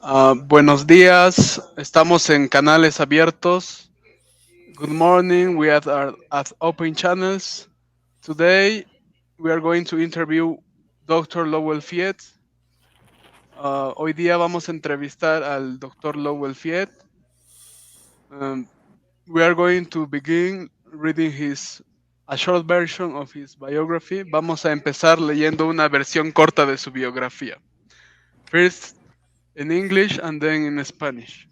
Buenos días, estamos en Canales Abiertos. Good morning, we are at Open Channels. Today we are going to interview Dr. Lowell Fiet. Hoy día vamos a entrevistar al Dr. Lowell Fiet. Um, we are going to begin reading a short version of his biography. Vamos a empezar leyendo una versión corta de su biografía. First in English and then in Spanish.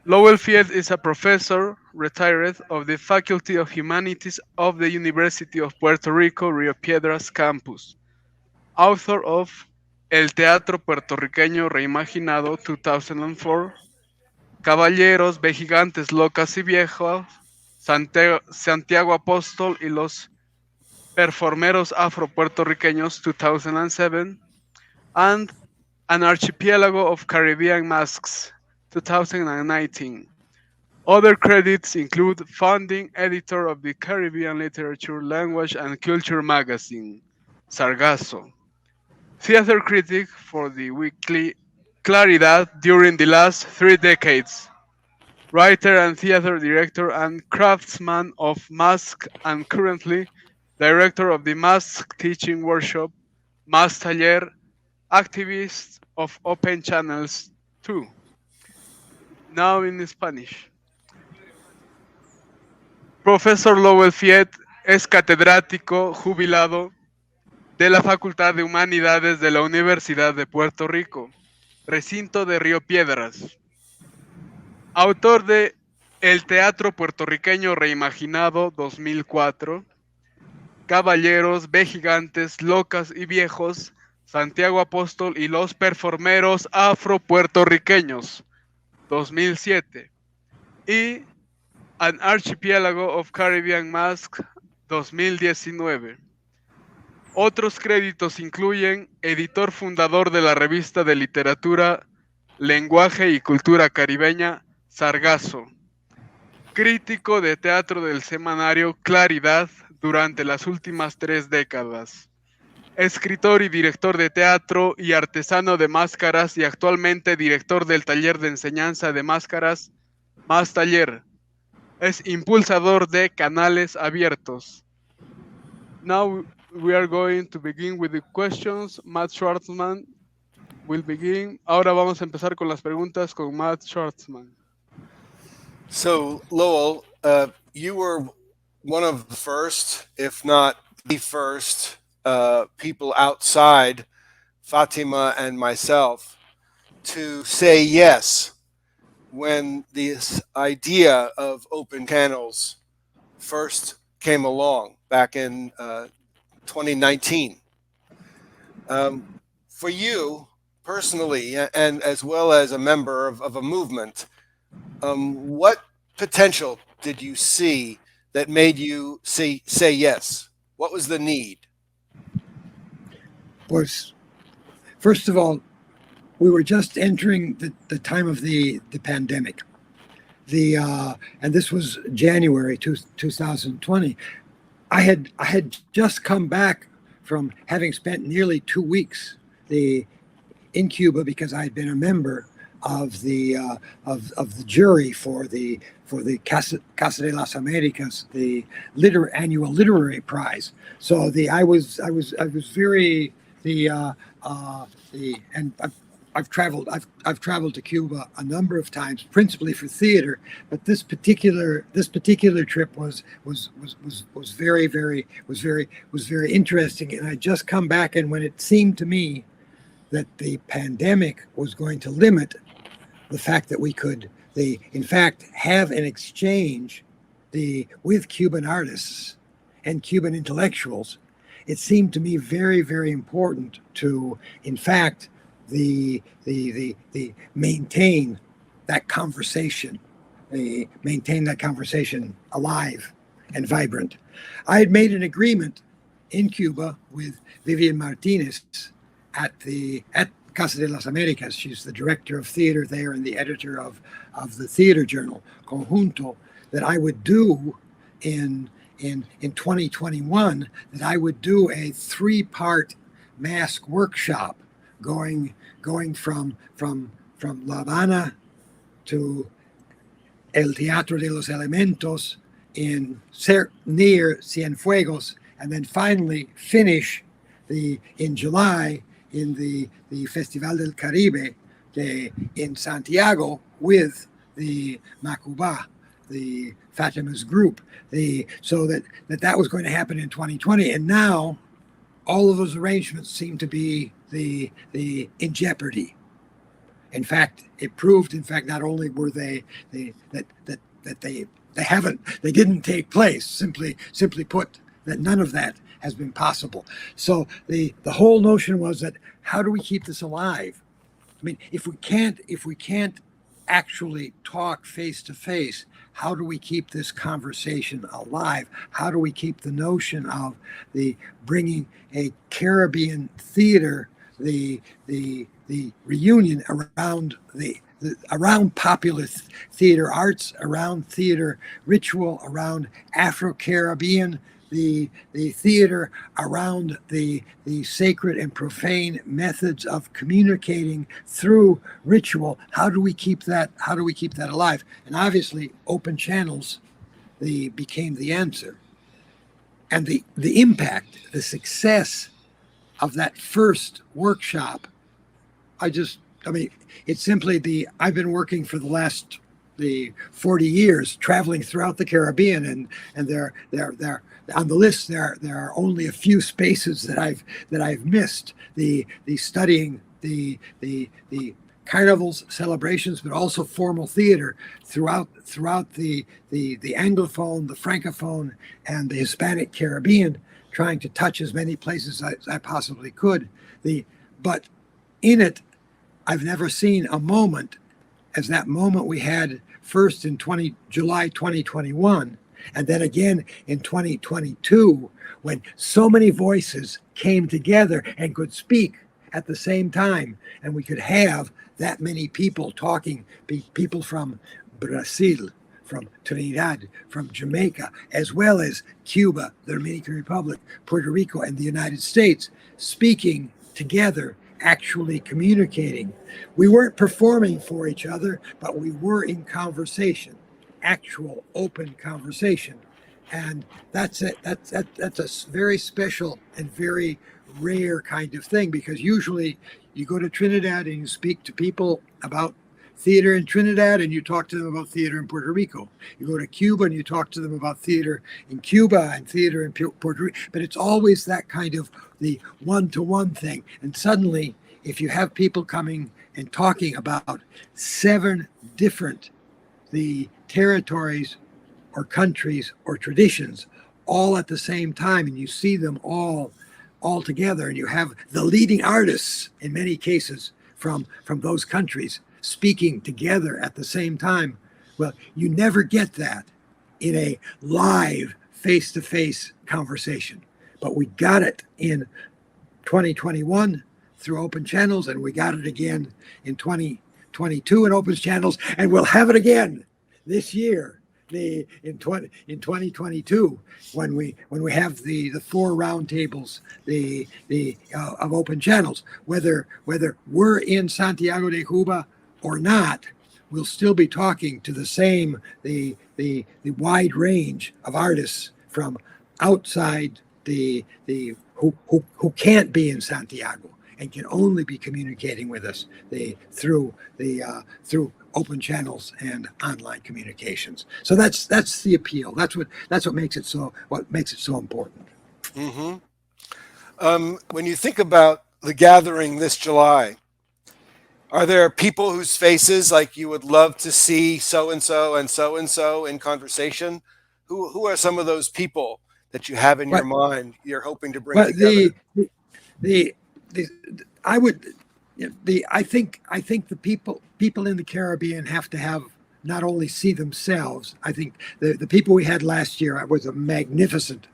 Lowell Fiet is a professor, retired, of the Faculty of Humanities of the University of Puerto Rico, Rio Piedras campus. Author of El Teatro Puertorriqueño Reimaginado 2004, Caballeros, Gigantes, Locas y Viejos, Santiago Apóstol y los Performeros Afro-Puertorriqueños 2007, and An Archipelago of Caribbean Masks 2019. Other credits include founding editor of the Caribbean Literature, Language and Culture magazine, Sargasso, theater critic for the weekly Claridad during the last 3 decades, writer and theater director and craftsman of Mask, and currently director of the Mask teaching workshop, Mask Taller, activist of Open Channels 2. Now in Spanish. Profesor Lowell Fiet es catedrático jubilado de la Facultad de Humanidades de la Universidad de Puerto Rico, recinto de Río Piedras. Autor de El Teatro Puertorriqueño Reimaginado 2004, Caballeros, Gigantes, Locas y Viejos, Santiago Apóstol y los Performeros Afro-Puertorriqueños 2007 y An Archipelago of Caribbean Masks 2019. Otros créditos incluyen editor fundador de la revista de literatura, lenguaje y cultura caribeña, Sargasso. Crítico de teatro del semanario Claridad durante las últimas 3 décadas. Escritor y director de teatro y artesano de máscaras y actualmente director del taller de enseñanza de máscaras, Más Taller. Es impulsador de Canales Abiertos. Now we are going to begin with the questions. Matt Schwartzman will begin. Ahora vamos a empezar con las preguntas con Matt Schwartzman. So, Lowell, you were one of the first, if not the first, people outside Fatima and myself to say yes when this idea of open channels first came along back in 2019. For you personally, and as well as a member of a movement, what potential did you see that made you say yes? What was the need? Was, first of all, we were just entering the time of the pandemic. And this was January 2020. I had just come back from having spent nearly 2 weeks in Cuba because I had been a member of the jury for the Casa de las Americas, the annual literary prize. So I was very and I've traveled to Cuba a number of times, principally for theater. But this particular trip was very interesting. And I just come back, and when it seemed to me that the pandemic was going to limit the fact that we could, in fact, have an exchange with Cuban artists and Cuban intellectuals, it seemed to me very important to, in fact, the maintain that conversation alive and vibrant. I had made an agreement in Cuba with Vivian Martinez at Casa de las Americas. She's the director of theater there and the editor of the theater journal Conjunto, that I would do in 2021, that I would do a 3-part mask workshop going from from La Habana to El Teatro de los Elementos near Cienfuegos, and then finally finish in July in the Festival del Caribe in Santiago with the Macuba, the Fatima's group. So that was going to happen in 2020, and now all of those arrangements seem to be in jeopardy. In fact, it proved, not only were they they didn't take place. Simply put, that none of that has been possible. So the whole notion was that how do we keep this alive? I mean, if we can't actually talk face to face, how do we keep this conversation alive? How do we keep the notion of the bringing a Caribbean theater, the reunion around around popular theater arts, around theater ritual, around Afro-Caribbean, the theater, around the sacred and profane methods of communicating through ritual? How do we keep that? How do we keep that alive? And obviously, open channels became the answer. And the impact, the success of that first workshop, it's simply I've been working for the last 40 years, traveling throughout the Caribbean, and there on the list there are only a few spaces that I've missed. The studying the carnivals celebrations, but also formal theater throughout the Anglophone, the Francophone, and the Hispanic Caribbean, trying to touch as many places as I possibly could. But in it, I've never seen a moment as that moment we had first in July 2021, and then again in 2022, when so many voices came together and could speak at the same time, and we could have that many people talking, people from Brazil, from Trinidad, from Jamaica, as well as Cuba, the Dominican Republic, Puerto Rico, and the United States, speaking together, actually communicating. We weren't performing for each other, but we were in conversation, actual open conversation. And that's a very special and very rare kind of thing, because usually you go to Trinidad and you speak to people about theater in Trinidad and you talk to them about theater in Puerto Rico. You go to Cuba and you talk to them about theater in Cuba and theater in Puerto Rico. But it's always that kind of the one-to-one thing. And suddenly, if you have people coming and talking about 7 different territories or countries or traditions all at the same time, and you see them all together, and you have the leading artists in many cases from those countries speaking together at the same time. Well, you never get that in a live face-to-face conversation. But we got it in 2021 through open channels, and we got it again in 2022 in open channels, and we'll have it again this year in 2022 when we have the 4 roundtables of open channels. Whether we're in Santiago de Cuba or not, we'll still be talking to the wide range of artists from outside who can't be in Santiago and can only be communicating with us through open channels and online communications. So that's the appeal. That's what makes it so important. Mm-hmm. When you think about the gathering this July, are there people whose faces like you would love to see so and so in conversation? Who are some of those people that you have in your mind you're hoping to bring together? I think the people in the Caribbean have to have not only see themselves. I think the people we had last year was a magnificent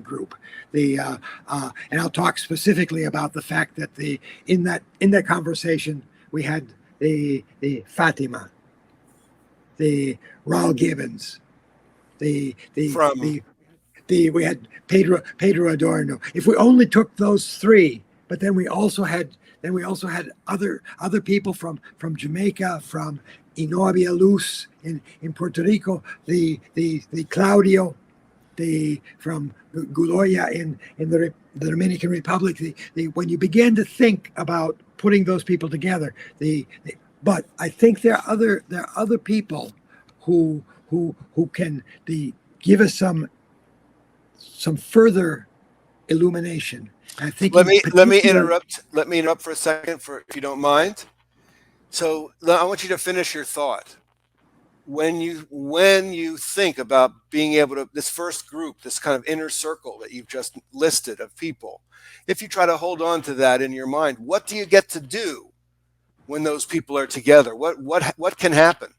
group. And I'll talk specifically about the fact that in that conversation we had the Fatima, the Raul Gibbons, we had Pedro Adorno. If we only took those 3, but then we also had then we also had other people from Jamaica, from Inobia Luz in Puerto Rico, the Claudio, the from Guloya in the Dominican Republic. When you begin to think about putting those people together, but I think there are other people who can give us some further illumination. I think Let me particular. let me interrupt for a second, for if you don't mind. So I want you to finish your thought. When you think about being able to, this first group, this kind of inner circle that you've just listed of people, if you try to hold on to that in your mind, what do you get to do when those people are together? What can happen?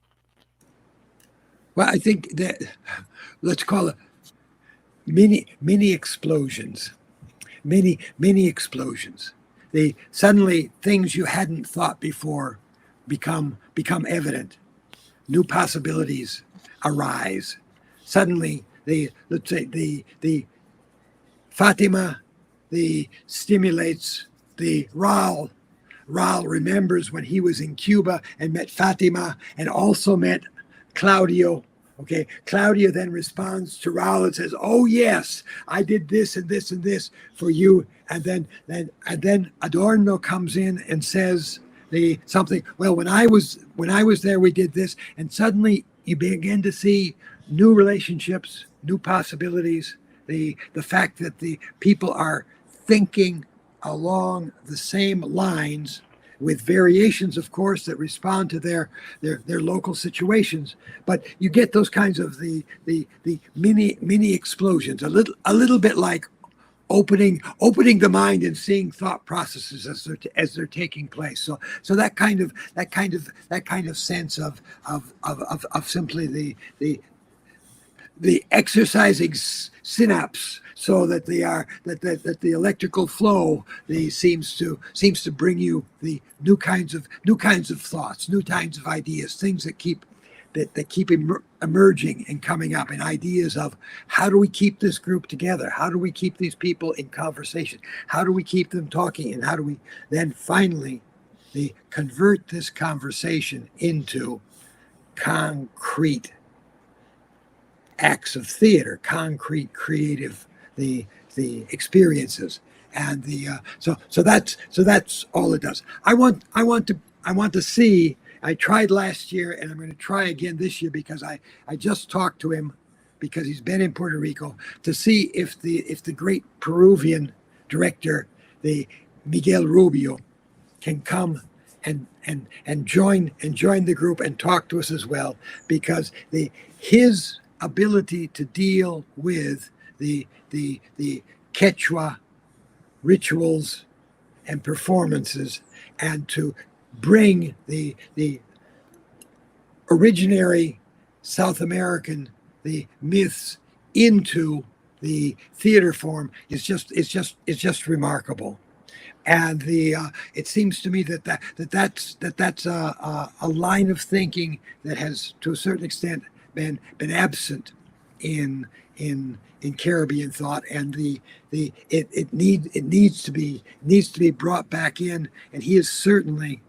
Well, I think that, let's call it mini explosions, mini explosions. Suddenly things you hadn't thought before become evident. New possibilities arise. Suddenly, let's say the Fatima, the stimulates the Raul. Raul remembers when he was in Cuba and met Fatima and also met Claudio. Okay, Claudio then responds to Raul and says, "Oh yes, I did this and this and this for you." And then Adorno comes in and says something. Well, when I was there, we did this, and suddenly you begin to see new relationships, new possibilities. The fact that the people are thinking along the same lines, with variations, of course, that respond to their local situations. But you get those kinds of the mini explosions, a little bit like opening the mind and seeing thought processes as they're taking place. So that kind of sense of simply the exercising synapse, so that that the electrical flow seems to bring you the new kinds of thoughts, new kinds of ideas, things that keep emerging and coming up, and ideas of how do we keep this group together, how do we keep these people in conversation, how do we keep them talking, and how do we then finally convert this conversation into concrete acts of theater, concrete creative the experiences, and so that's all it does. I want to see. I tried last year, and I'm going to try again this year, because I just talked to him, because he's been in Puerto Rico, to see if the great Peruvian director, the Miguel Rubio, can come and join the group and talk to us as well, because his ability to deal with the Quechua rituals and performances, and to bring the originary South American myths into the theater form is just remarkable. And it seems to me that's a line of thinking that has, to a certain extent, been absent in Caribbean thought, and it needs to be brought back in. And he is certainly,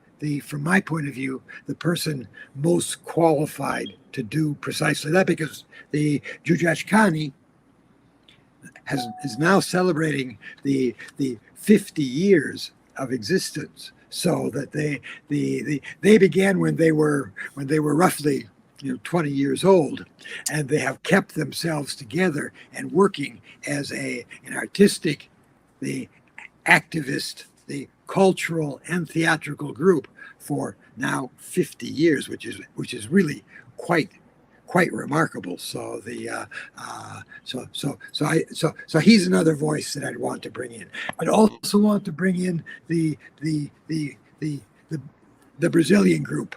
from my point of view, the person most qualified to do precisely that, because the Jujachkani is now celebrating the 50 years of existence. So that they began when they were roughly 20 years old, and they have kept themselves together and working as an artistic, the activist, the cultural and theatrical group for now 50 years, which is really quite remarkable. So so he's another voice that I'd want to bring in. I'd also want to bring in the Brazilian group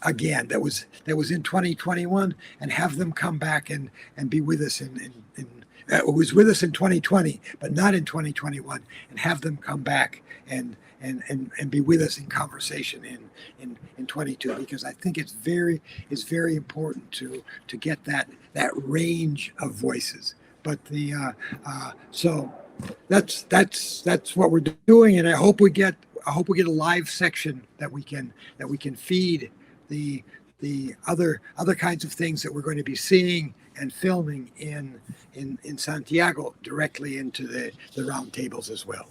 again, that was in 2021, and have them come back and be with us it was with us in 2020, but not in 2021, and have them come back and be with us in conversation in 22, because I think it's very important to get that range of voices. But so that's what we're doing, and I hope we get hope we get a live section that we can feed the other kinds of things that we're going to be seeing and filming in Santiago directly into the round tables as well.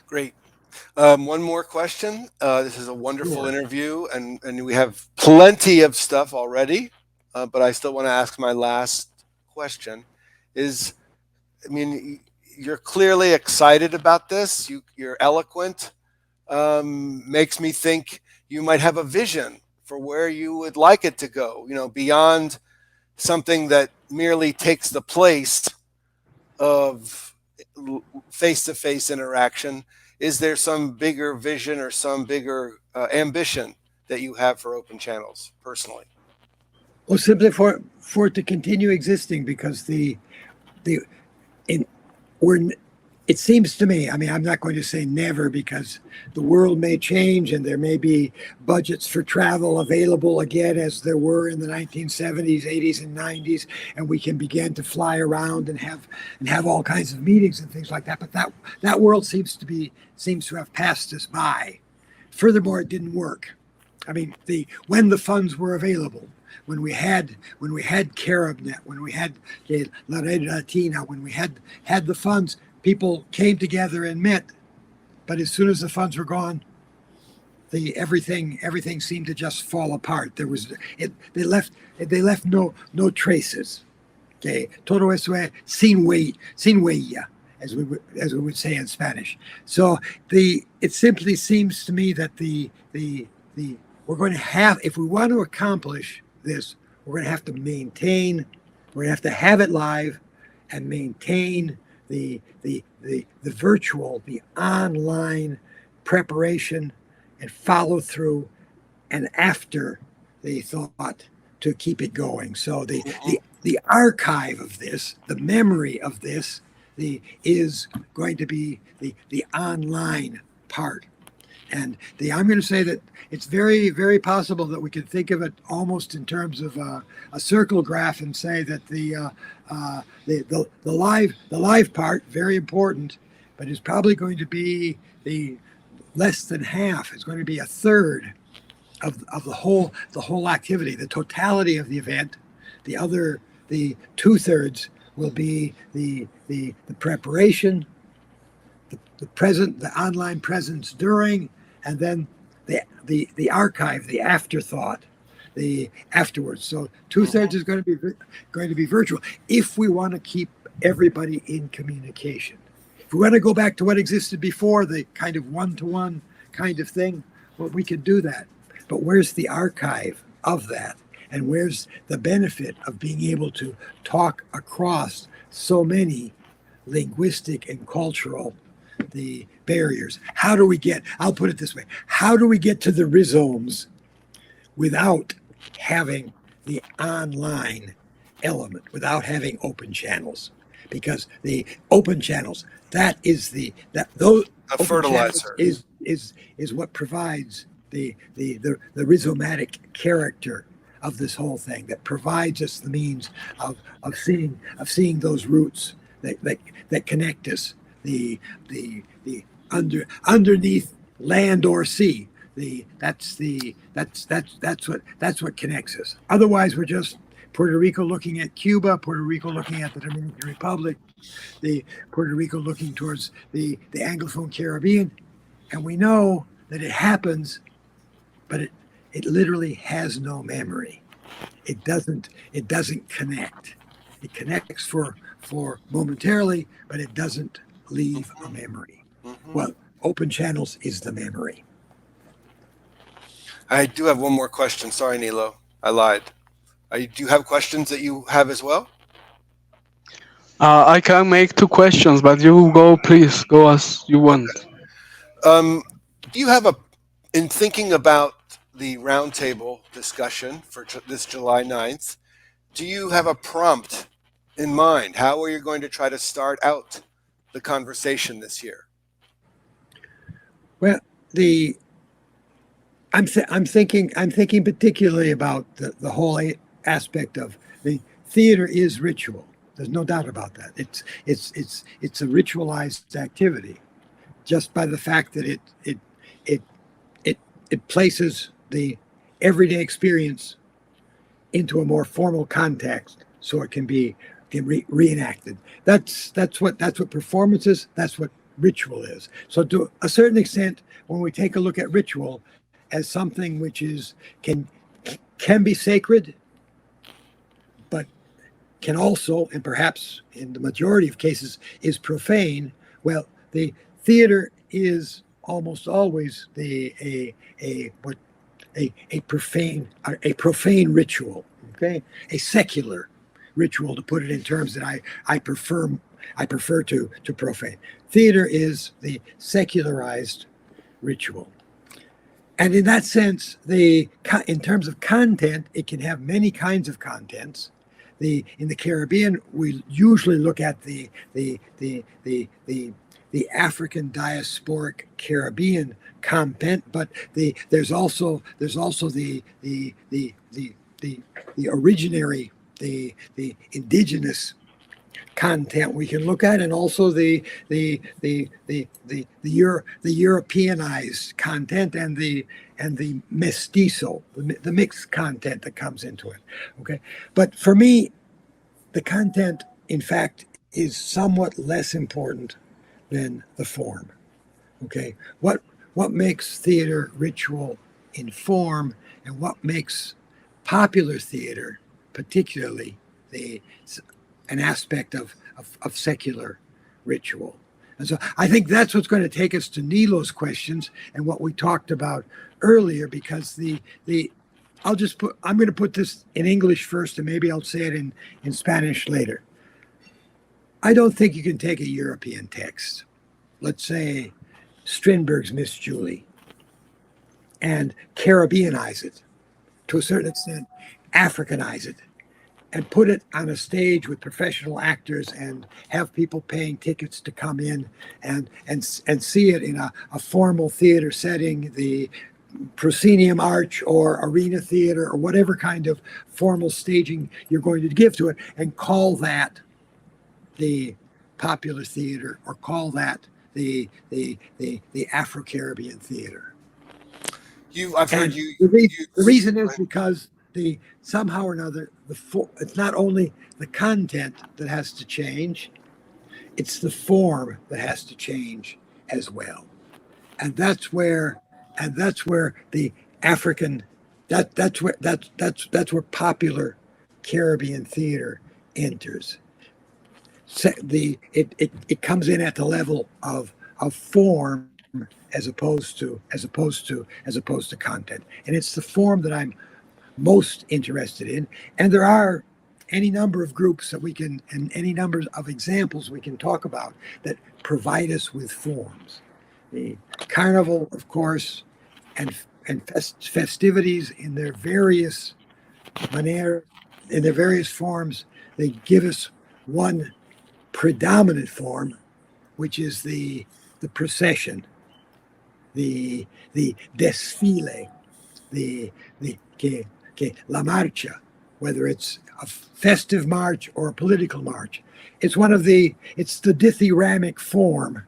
Great. One more question. This is a wonderful Sure. interview, and we have plenty of stuff already. But I still want to ask my last question. You're clearly excited about this. You're eloquent. Makes me think you might have a vision for where you would like it to go. Beyond something that merely takes the place of face-to-face interaction. Is there some bigger vision or some bigger ambition that you have for Open Channels personally? Well, simply for it to continue existing, because it seems to me, I mean, I'm not going to say never, because the world may change and there may be budgets for travel available again as there were in the 1970s, 80s, and 90s, and we can begin to fly around and have all kinds of meetings and things like that. But that world seems to have passed us by. Furthermore, it didn't work. I mean, when the funds were available, when we had CaribNet, when we had La Red Latina, when we had the funds, people came together and met. But as soon as the funds were gone, everything seemed to just fall apart. They left no traces. Okay, todo eso es sin huella, as we would say in Spanish. So it simply seems to me that we're going to have, if we want to accomplish this, we're going to have to maintain, we're going to have to have it live and maintain the virtual, the online preparation and follow through, and after the thought to keep it going. So the archive of this, the memory of this, is going to be the online part. And I'm going to say that it's very, very possible that we could think of it almost in terms of a circle graph, and say that the live part, very important, but is probably going to be the less than half. It's going to be a third of the whole activity, the totality of the event. The 2/3 will be the preparation, the online presence during, and then the archive, the afterthought, the afterwards. So 2/3 is going to be virtual if we want to keep everybody in communication. If we want to go back to what existed before, the kind of one-to-one kind of thing, well, we can do that. But where's the archive of that? And where's the benefit of being able to talk across so many linguistic and cultural barriers? How do we get, I'll put it this way, how do we get to the rhizomes without having the online element, without having open channels? Because the open channels, those fertilizer is what provides the rhizomatic character of this whole thing, that provides us the means of seeing those roots that connect us, the underneath land or sea. That's what connects us. Otherwise, we're just Puerto Rico looking at Cuba, Puerto Rico looking at the Dominican Republic, the Puerto Rico looking towards the Anglophone Caribbean, and we know that it happens, but it literally has no memory. It doesn't connect. It connects for momentarily, but it doesn't leave a memory. Well, open channels is the memory. I do have one more question. Sorry, Nilo, I lied. Do you have questions that you have as well? I can make 2 questions, but you go, please go as you want. Do you have in thinking about the roundtable discussion for this July 9th, do you have a prompt in mind? How are you going to try to start out the conversation this year? Well, I'm thinking particularly about the whole aspect of the theater is ritual. There's no doubt about that. It's a ritualized activity, just by the fact that it it it places the everyday experience into a more formal context, so it can be reenacted. That's what performance is. That's what ritual is. So to a certain extent, when we take a look at ritual as something which is can be sacred, but can also, and perhaps in the majority of cases, is profane. Well, the theater is almost always a profane ritual, okay, a secular ritual, to put it in terms that I prefer to profane. Theater is the secularized ritual. And in that sense, in terms of content, it can have many kinds of contents. In the Caribbean, we usually look at the African diasporic Caribbean content, but there's also the originary, the indigenous content we can look at, and also the Europeanized content, and the mestizo, the mixed content that comes into it. Okay, but for me, the content, in fact, is somewhat less important than the form. Okay, what makes theater ritual in form, and what makes popular theater, particularly, the an aspect of secular ritual. And so I think that's what's going to take us to Nilo's questions and what we talked about earlier, because I'm going to put this in English first, and maybe I'll say it in Spanish later. I don't think you can take a European text, let's say Strindberg's Miss Julie, and Caribbeanize it, to a certain extent, Africanize it, and put it on a stage with professional actors, and have people paying tickets to come in and see it in a formal theater setting, the proscenium arch or arena theater, or whatever kind of formal staging you're going to give to it, and call that the popular theater, or call that the Afro-Caribbean theater. I've heard And you. the reason is because somehow or another, it's not only the content that has to change, it's the form that has to change as well. And that's where the African that's where popular Caribbean theater enters. It comes in at the level of form, as opposed to content. And it's the form that I'm most interested in. And there are any number of groups and any number of examples we can talk about that provide us with forms. The carnival, of course, and festivities in their various forms, they give us one predominant form, which is the procession, the desfile, the la marcha, whether it's a festive march or a political march. It's the dithyramic form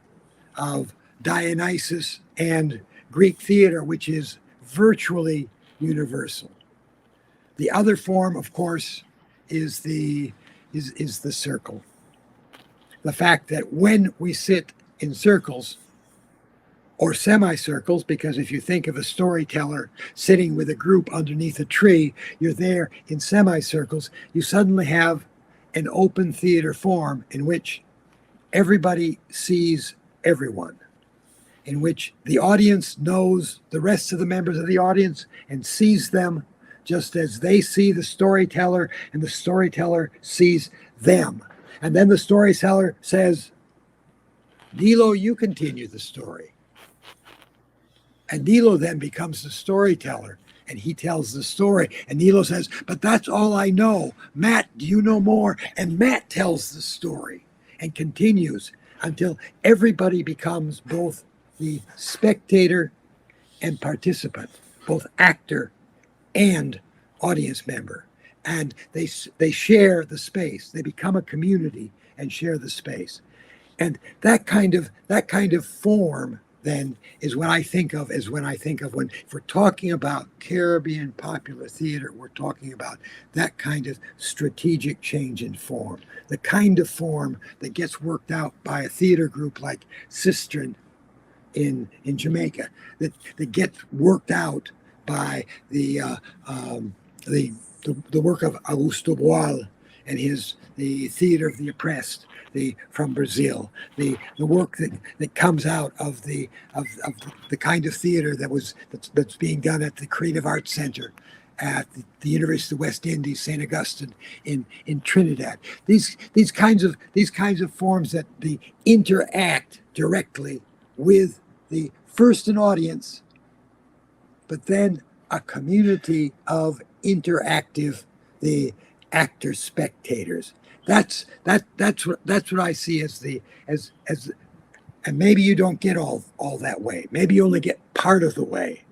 of Dionysus and Greek theater, which is virtually universal. The other form, of course, is the circle. The fact that when we sit in circles or semicircles, because if you think of a storyteller sitting with a group underneath a tree, you're there in semicircles, you suddenly have an open theater form in which everybody sees everyone, in which the audience knows the rest of the members of the audience and sees them just as they see the storyteller, and the storyteller sees them. And then the storyteller says, Nilo, you continue the story. And Nilo then becomes the storyteller, and he tells the story. And Nilo says, but that's all I know. Matt, do you know more? And Matt tells the story and continues until everybody becomes both the spectator and participant, both actor and audience member. And they share the space. They become a community and share the space. And that kind of form then is what I think of as when I think of when if we're talking about Caribbean popular theater, we're talking about that kind of strategic change in form, the kind of form that gets worked out by a theater group like Sistren in Jamaica, that gets worked out by um, the, the work of Augusto Boal and his the theater of the oppressed, the from Brazil, the work that comes out of the kind of theater that's being done at the Creative Arts Center at the University of the West Indies, St. Augustine in Trinidad. These kinds of forms that they interact directly with the first an audience, but then a community of interactive the actor spectators. That's what I see as and maybe you don't get all that way. Maybe you only get part of the way,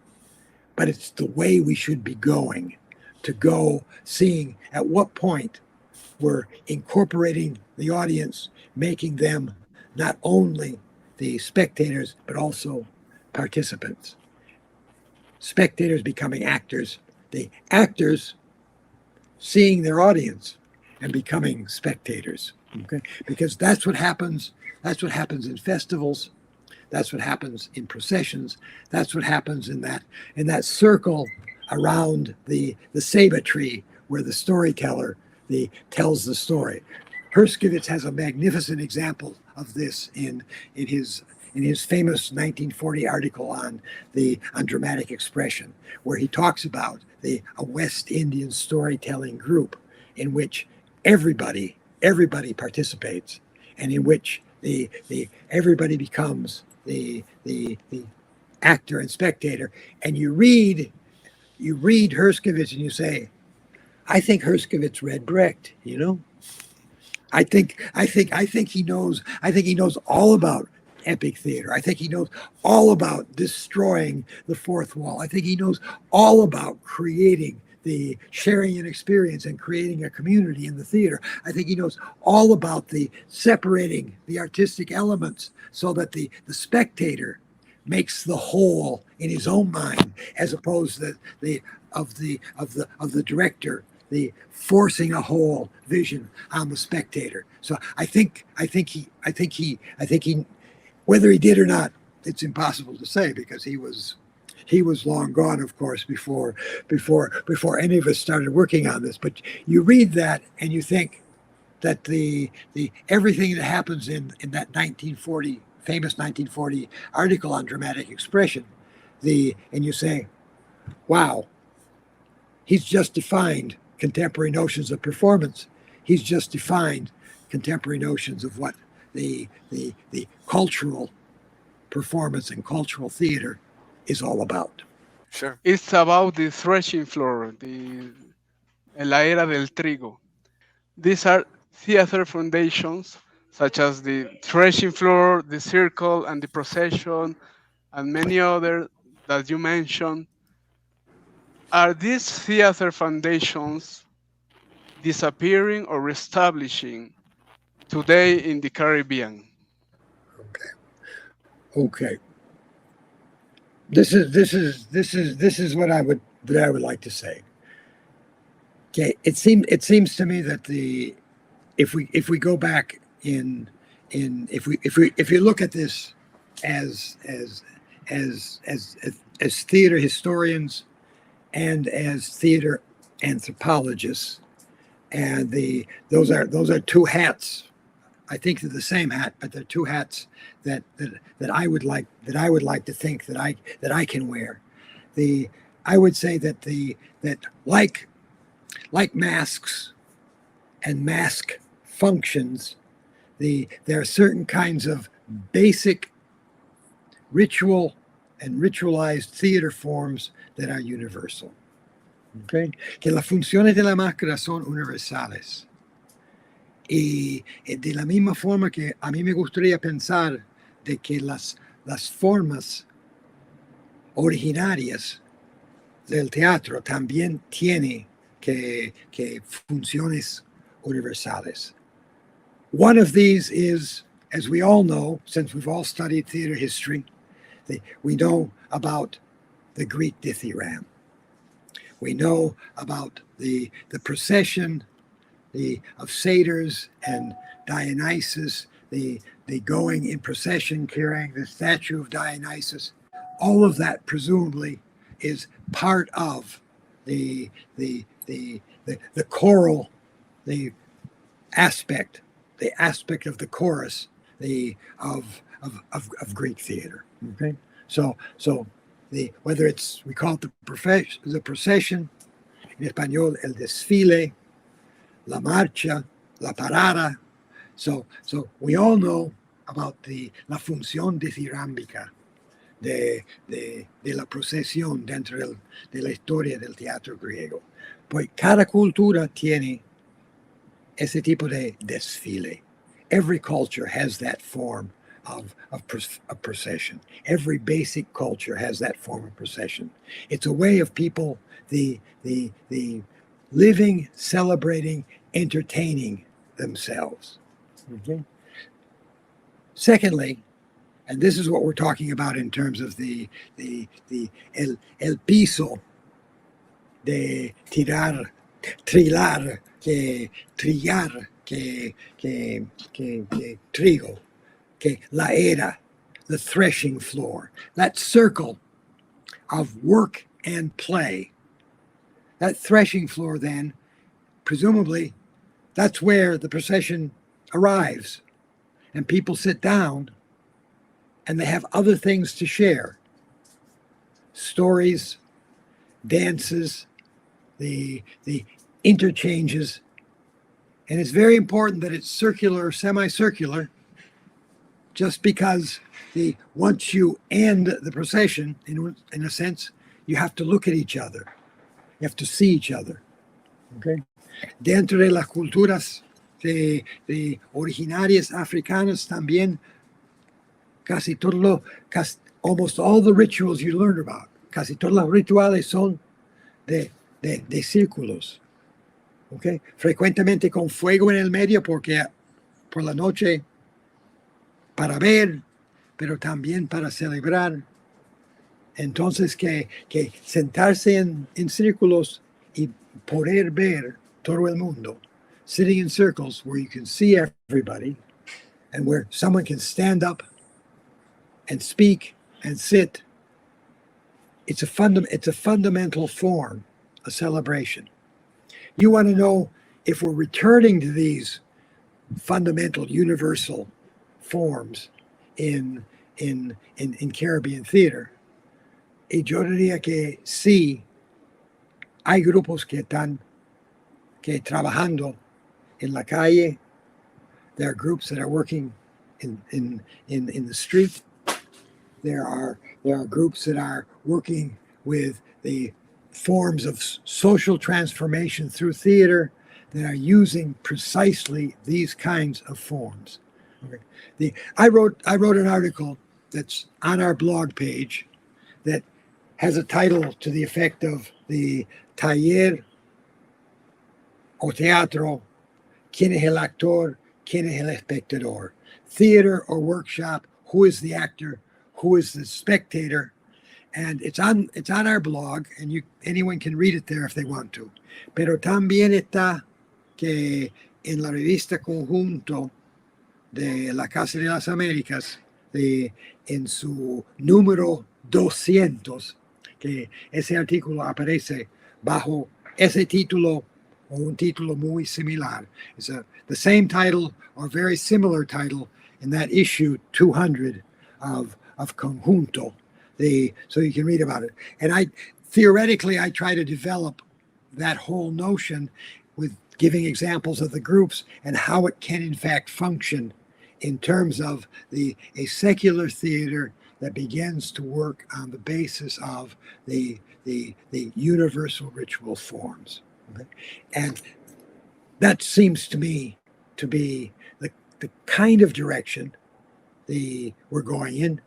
but it's the way we should be going to go seeing at what point we're incorporating the audience, making them not only the spectators, but also participants. Spectators becoming actors, the actors seeing their audience and becoming spectators. Okay? Because that's what happens. That's what happens in festivals. That's what happens in processions. That's what happens in that circle around the ceiba tree where the storyteller tells the story. Herskovits has a magnificent example of this in his famous 1940 article on dramatic expression, where he talks about a West Indian storytelling group in which everybody participates, and in which the everybody becomes the actor and spectator. And you read Herskovits and you say, I think Herskovits read Brecht. I think he knows. I think he knows all about epic theater. I think he knows all about destroying the fourth wall. I think he knows all about creating the sharing an experience and creating a community in the theater. I think he knows all about the separating the artistic elements so that the spectator makes the whole in his own mind, as opposed to the director the forcing a whole vision on the spectator. So I think he, whether he did or not, it's impossible to say, because he was long gone, of course, before any of us started working on this. But you read that and you think that the everything that happens in that 1940 famous 1940 article on dramatic expression, and you say, wow, he's just defined contemporary notions of performance. He's just defined contemporary notions of what the cultural performance and cultural theater is all about. Sure. It's about the threshing floor, the la era del trigo. These are theater foundations such as the threshing floor, the circle, and the procession, and many others that you mentioned. Are these theater foundations disappearing or reestablishing today in the Caribbean? Okay. Okay. This is what I would like to say. Okay. It seems to me that if we go back if you look at this as as theater historians and as theater anthropologists, and those are two hats. I think they're the same hat, but they're two hats that I would like to think that I can wear. The I would say that like masks and mask functions, there are certain kinds of basic ritual and ritualized theater forms that are universal. Okay? Que las funciones de la máscara son universales. Y de la misma forma que a mí me gustaría pensar de que las formas originarias del teatro también tienen que funciones universales. One of these is as we all know, since we've all studied theater history, we know about the Greek dithyramb. We know about the procession of satyrs and Dionysus, the going in procession carrying the statue of Dionysus. All of that presumably is part of the choral, the aspect of the chorus, of Greek theater. Okay, so whether it's, we call it the procession, in español el desfile, la marcha, la parada. So we all know about la función dithirámbica de la procesión dentro de la historia del teatro griego. Pues cada cultura tiene ese tipo de desfile. Every culture has that form of procession. Every basic culture has that form of procession. It's a way of people, the living, celebrating, entertaining themselves. Okay. Secondly, and this is what we're talking about in terms of el piso de tirar, trilar, trillar, trigo, la era, the threshing floor, that circle of work and play. That threshing floor, then, presumably, that's where the procession arrives, and people sit down and they have other things to share. Stories, dances, the interchanges. And it's very important that it's circular or semicircular, just because once you end the procession, in a sense, you have to look at each other. You have to see each other. Okay? Dentro de las culturas de originarias africanas también, almost all the rituals you learn about, casi todos los rituales son de círculos. Okay? Frecuentemente con fuego en el medio, porque por la noche, para ver, pero también para celebrar. Entonces que sentarse en círculos y poder ver todo el mundo, sitting in circles where you can see everybody and where someone can stand up and speak and sit. It's a fundamental form, a celebration. You want to know if we're returning to these fundamental, universal forms in Caribbean theater. Y yo diría que sí, hay grupos que están trabajando en la calle. There are groups that are working in the street. There are groups that are working with the forms of social transformation through theater that are using precisely these kinds of forms. Okay. I wrote an article that's on our blog page that has a title to the effect of the taller o teatro, ¿quién es el actor, quién es el espectador? Theater or workshop, who is the actor, who is the spectator? And it's on our blog, and anyone can read it there if they want to. Pero también está que en la revista Conjunto de la Casa de las Américas, en su número 200, que ese artículo aparece bajo ese título o un título muy similar. It's the same title or very similar title in that issue 200 of Conjunto. So you can read about it. And theoretically, I try to develop that whole notion with giving examples of the groups and how it can in fact function in terms of a secular theater that begins to work on the basis of the universal ritual forms. Okay? And that seems to me to be the kind of direction we're going in.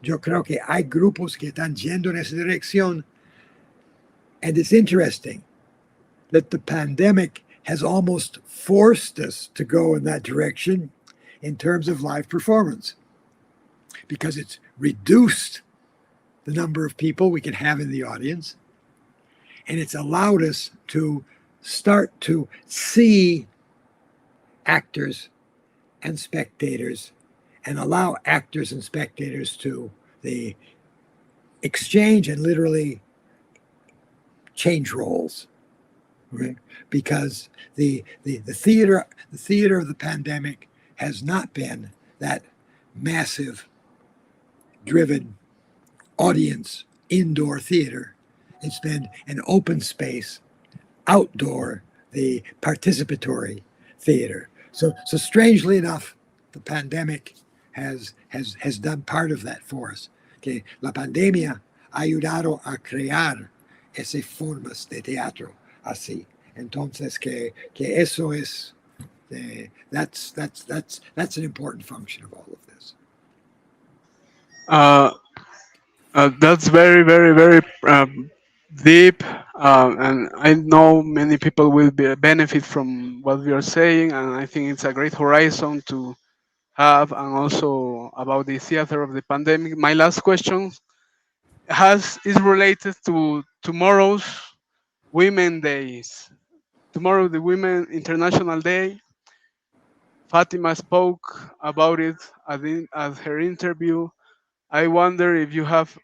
Yo creo que hay grupos que están yendo en esa dirección. And it's interesting that the pandemic has almost forced us to go in that direction in terms of live performance because it's reduced the number of people we can have in the audience, and it's allowed us to start to see actors and spectators and allow actors and spectators to the exchange and literally change roles, right? Because the theater of the pandemic has not been that massive driven audience indoor theater. It's been an open space outdoor, the participatory theater. So strangely enough, the pandemic has done part of that for us. Que la pandemia ha ayudado a crear esas formas de teatro así. Entonces que eso es that's an important function of all of this. Uh, that's very, very, very deep, and I know many people will benefit from what we are saying, and I think it's a great horizon to have, and also about the theater of the pandemic. My last question is related to tomorrow's Women Days. Tomorrow, the Women International Day. Fatima spoke about it at her interview. I wonder if you have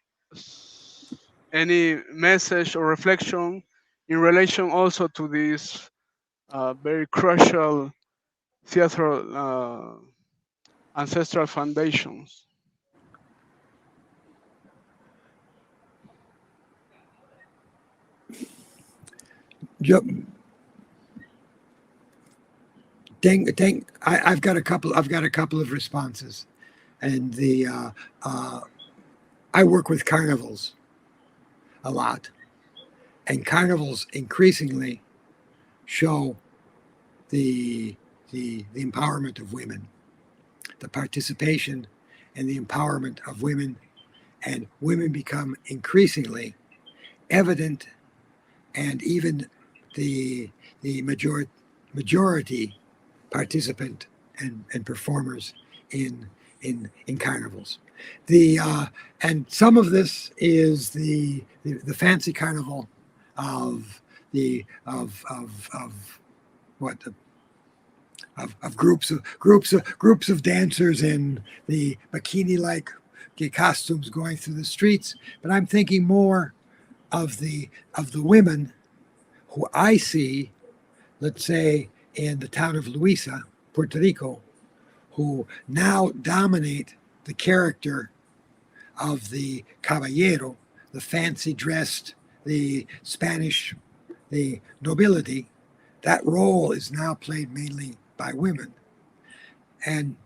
any message or reflection in relation also to this very crucial theater ancestral foundations. I've got a couple. I've got a couple of responses, and I work with carnivals a lot, and carnivals increasingly show the the empowerment of women, the participation and the empowerment of women, and women become increasingly evident, and even the majority participant and performers in carnivals. The and some of this is the fancy carnival of of what of groups of dancers in the bikini like costumes going through the streets. But I'm thinking more of the women who I see, let's say in the town of Luisa, Puerto Rico, who now dominate the character of the caballero, the fancy dressed, the Spanish, the nobility. That role is now played mainly by women. And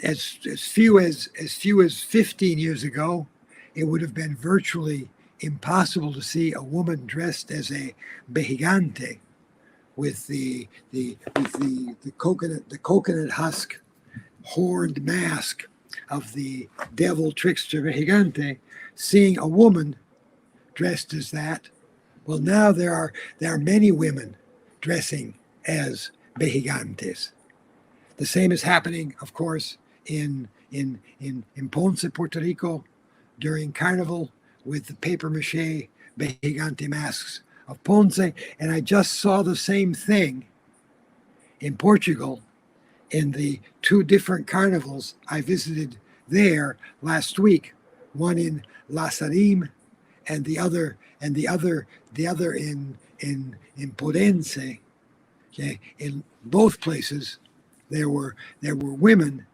as few as 15 years ago, it would have been virtually impossible to see a woman dressed as a behigante with the coconut husk horned mask of the devil trickster behigante, seeing a woman dressed as that. Well, now there are many women dressing as behigantes. The same is happening, of course, in Ponce, Puerto Rico, during Carnival with the paper mache behigante masks of Ponce. And I just saw the same thing in Portugal in the two different carnivals I visited there last week, one in La Sarim and the other in Podense. Okay, in both places there were women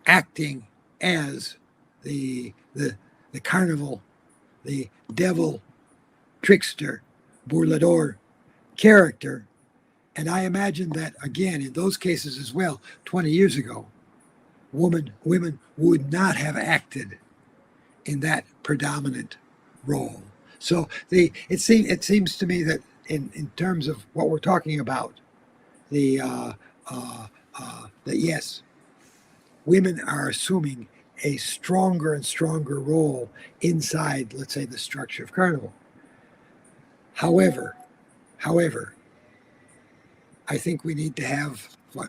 acting as the carnival, the devil trickster burlador character. And I imagine that again in those cases as well, 20 years ago, women would not have acted in that predominant role. So it seems to me that in terms of what we're talking about, that yes, women are assuming a stronger and stronger role inside, let's say, the structure of carnival. However, however, I think we need to have what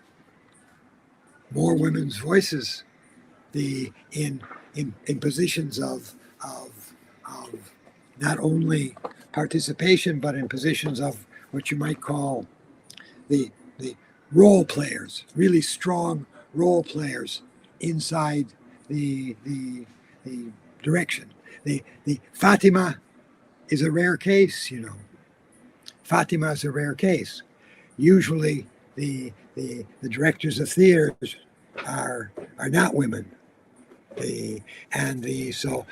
more women's voices, the in positions of not only participation but in positions of what you might call the role players, really strong role players inside the direction. The Fatima is a rare case, you know. Fatima is a rare case. Usually, the directors of theaters are not women. The and the so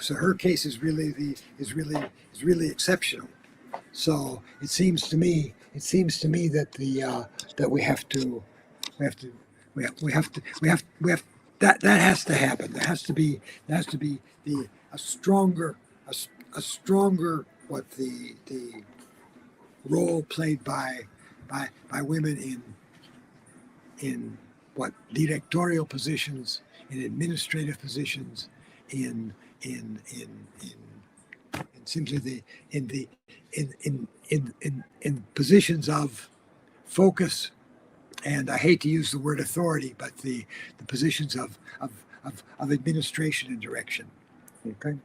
her case is really is really exceptional. So it seems to me that that we have to we have that has to happen. There has to be a stronger a stronger what the role played by women in what directorial positions, in administrative positions, in in in in, in simply the in the in positions of focus, and I hate to use the word authority, but the positions of administration and direction. Okay.